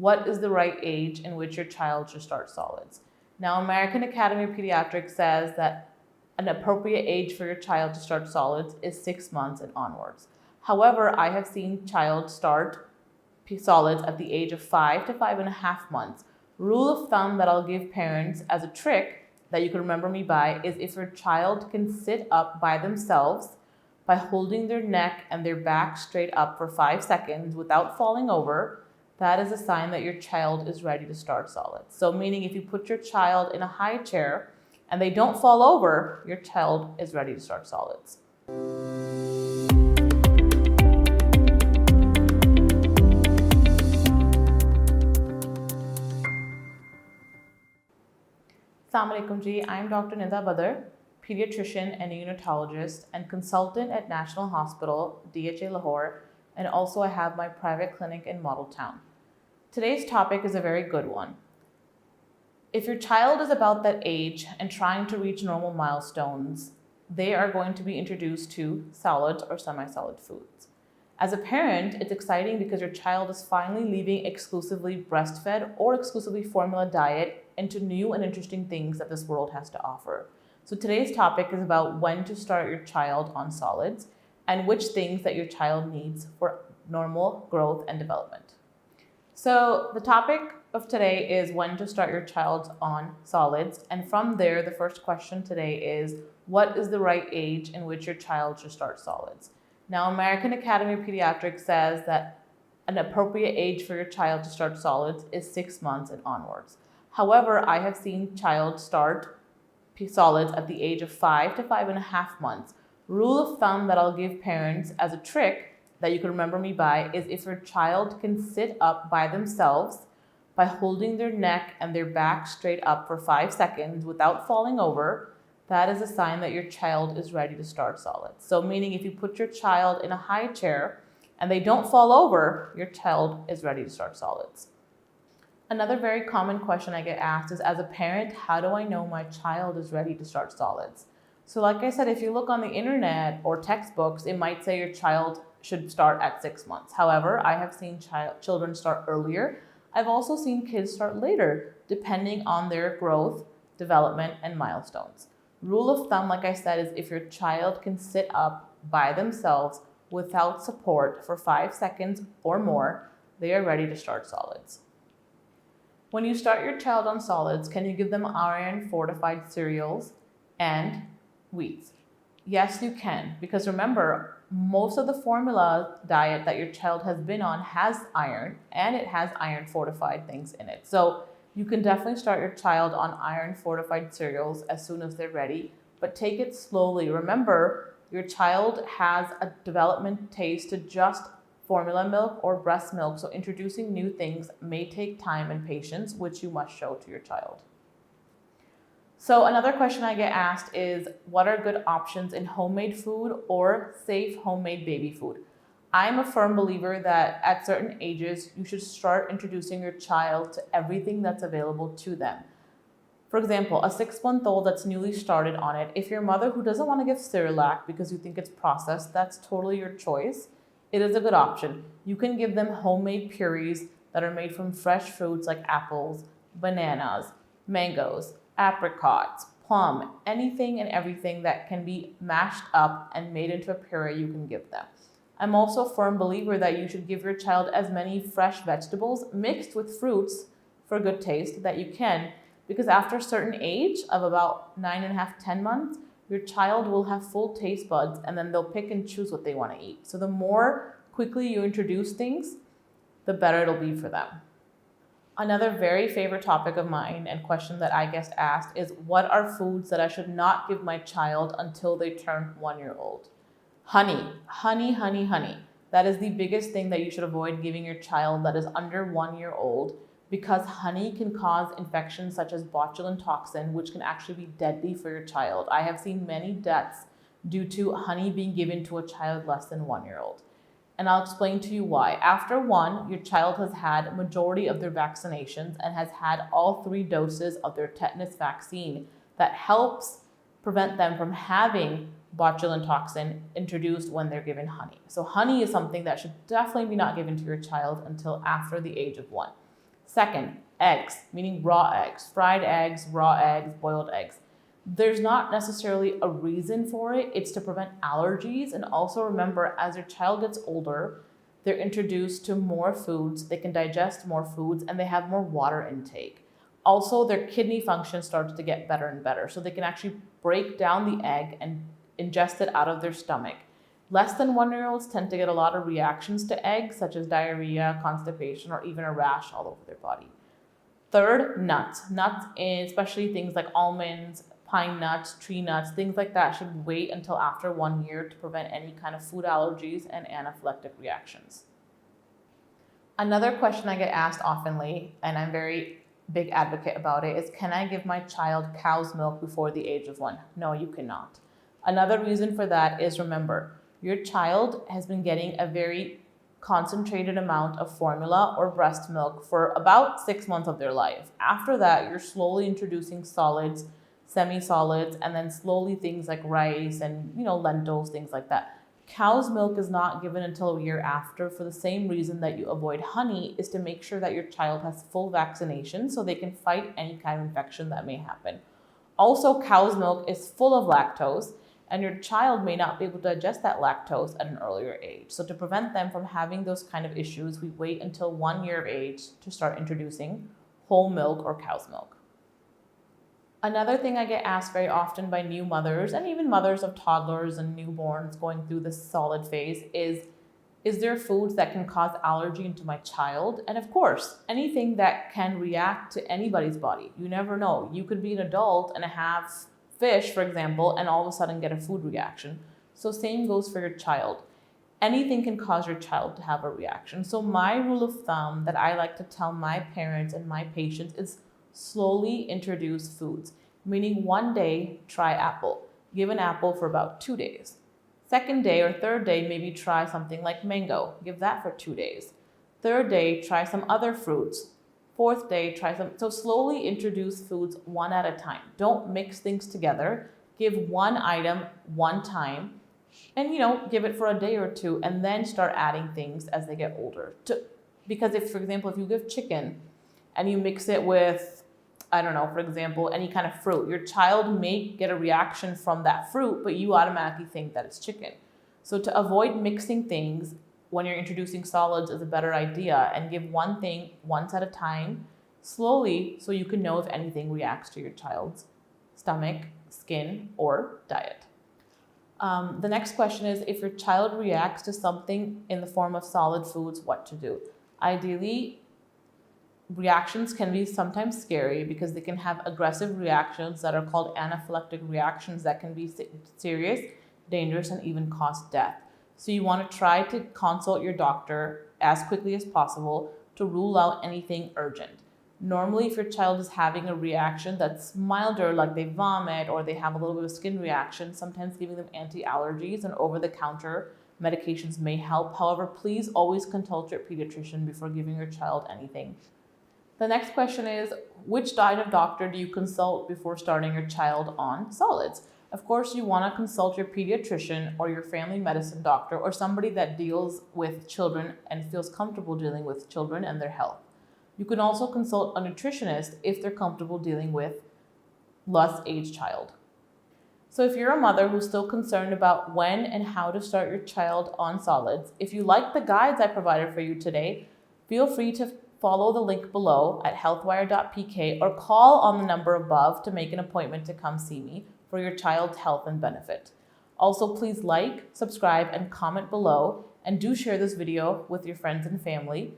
what is the right age in which your child should start solids. Now, American Academy of Pediatrics says that an appropriate age for your child to start solids is 6 months and onwards. However, I have seen child start solids at the age of 5 to 5.5 months. Rule of thumb that I'll give parents as a trick that you can remember me by is if your child can sit up by themselves by holding their neck and their back straight up for 5 seconds without falling over, that is a sign that your child is ready to start solids. So meaning if you put your child in a high chair and they don't fall over, your child is ready to start solids. Assalamu alaikum ji, I am Dr. Nida Badar, pediatrician and neonatologist and consultant at National Hospital, diye, Lahore, and also I have my private clinic in Model Town. Today's topic is a very good one. If your child is about that age and trying to reach normal milestones, they are going to be introduced to solids or semi-solid foods. As a parent, it's exciting because your child is finally leaving exclusively breastfed or exclusively formula diet into new and interesting things that this world has to offer. So today's topic is about when to start your child on solids and which things that your child needs for normal growth and development. So the topic of today is when to start your child on solids. And from there, the first question today is, what is the right age in which your child should start solids? Now, American Academy of Pediatrics says that an appropriate age for your child to start solids is 6 months and onwards. However, I have seen child start solids at the age of 5 to 5.5 months. Rule of thumb that I'll give parents as a trick that you can remember me by is if your child can sit up by themselves by holding their neck and their back straight up for 5 seconds without falling over, that is a sign that your child is ready to start solids. So meaning if you put your child in a high chair and they don't fall over, your child is ready to start solids. Another very common question I get asked is, as a parent, how do I know my child is ready to start solids? So like I said, if you look on the internet or textbooks, it might say your child should start at 6 months. However, I have seen children start earlier. I've also seen kids start later, depending on their growth, development, and milestones. Rule of thumb, like I said, is if your child can sit up by themselves without support for 5 seconds or more, they are ready to start solids. When you start your child on solids, can you give them iron-fortified cereals and wheats? Yes, you can, because remember, most of the formula diet that your child has been on has iron, and it has iron-fortified things in it. So you can definitely start your child on iron-fortified cereals as soon as they're ready, but take it slowly. Remember, your child has a development taste to just formula milk or breast milk, so introducing new things may take time and patience, which you must show to your child. So another question I get asked is, what are good options in homemade food or safe homemade baby food? I'm a firm believer that at certain ages, you should start introducing your child to everything that's available to them. For example, a 6-month-old that's newly started on it, if your mother who doesn't want to give Cerelac because you think it's processed, that's totally your choice. It is a good option. You can give them homemade purees that are made from fresh fruits like apples, bananas, mangoes, apricots, plum, anything and everything that can be mashed up and made into a puree, you can give them. I'm also a firm believer that you should give your child as many fresh vegetables mixed with fruits for good taste that you can, because after a certain age of about 9.5, 10 months, your child will have full taste buds and then they'll pick and choose what they want to eat. So the more quickly you introduce things, the better it'll be for them. Another very favorite topic of mine and question that I get asked is, what are foods that I should not give my child until they turn 1 year old? Honey. That is the biggest thing that you should avoid giving your child that is under 1 year old, because honey can cause infections such as botulinum toxin, which can actually be deadly for your child. I have seen many deaths due to honey being given to a child less than 1 year old. And I'll explain to you why. After 1, your child has had majority of their vaccinations and has had all 3 doses of their tetanus vaccine that helps prevent them from having botulinum toxin introduced when they're given honey. So honey is something that should definitely be not given to your child until after the age of 1. Second, eggs, meaning raw eggs, fried eggs, raw eggs, boiled eggs. There's not necessarily a reason for it. It's to prevent allergies. And also remember, as your child gets older, they're introduced to more foods, they can digest more foods, and they have more water intake. Also, their kidney function starts to get better and better. So they can actually break down the egg and ingest it out of their stomach. Less than 1-year-olds tend to get a lot of reactions to eggs, such as diarrhea, constipation, or even a rash all over their body. Third, nuts. Nuts, especially things like almonds, pine nuts, tree nuts, things like that should wait until after 1 year to prevent any kind of food allergies and anaphylactic reactions. Another question I get asked oftenly, and I'm very big advocate about it, is can I give my child cow's milk before the age of 1? No, you cannot. Another reason for that is, remember, your child has been getting a very concentrated amount of formula or breast milk for about 6 months of their life. After that, you're slowly introducing solids, semi-solids, and then slowly things like rice and lentils, things like that. Cow's milk is not given until a year after for the same reason that you avoid honey, is to make sure that your child has full vaccination so they can fight any kind of infection that may happen. Also, cow's milk is full of lactose, and your child may not be able to digest that lactose at an earlier age. So to prevent them from having those kind of issues, we wait until 1 year of age to start introducing whole milk or cow's milk. Another thing I get asked very often by new mothers and even mothers of toddlers and newborns going through this solid phase is there foods that can cause allergy into my child? And of course, anything that can react to anybody's body. You never know. You could be an adult and have fish, for example, and all of a sudden get a food reaction. So same goes for your child. Anything can cause your child to have a reaction. So my rule of thumb that I like to tell my parents and my patients is slowly introduce foods, meaning 1 day, try apple. Give an apple for about 2 days. Second day or third day, maybe try something like mango. Give that for 2 days. Third day, try some other fruits. Fourth day, try some. So slowly introduce foods one at a time. Don't mix things together. Give one item one time and, give it for a day or two and then start adding things as they get older. Because if, for example, if you give chicken and you mix it with, I don't know, for example, any kind of fruit, your child may get a reaction from that fruit, but you automatically think that it's chicken. So to avoid mixing things when you're introducing solids is a better idea, and give one thing once at a time, slowly, so you can know if anything reacts to your child's stomach, skin, or diet. The next question is, if your child reacts to something in the form of solid foods, what to do? Ideally, reactions can be sometimes scary because they can have aggressive reactions that are called anaphylactic reactions that can be serious, dangerous, and even cause death. So you want to try to consult your doctor as quickly as possible to rule out anything urgent. Normally, if your child is having a reaction that's milder, like they vomit or they have a little bit of skin reaction, sometimes giving them anti-allergies and over-the-counter medications may help. However, please always consult your pediatrician before giving your child anything. The next question is, which diet of doctor do you consult before starting your child on solids? Of course, you want to consult your pediatrician or your family medicine doctor or somebody that deals with children and feels comfortable dealing with children and their health. You can also consult a nutritionist if they're comfortable dealing with less aged child. So if you're a mother who's still concerned about when and how to start your child on solids, if you like the guides I provided for you today, feel free to follow the link below at healthwire.pk or call on the number above to make an appointment to come see me for your child's health and benefit. Also, please like, subscribe, and comment below, and do share this video with your friends and family.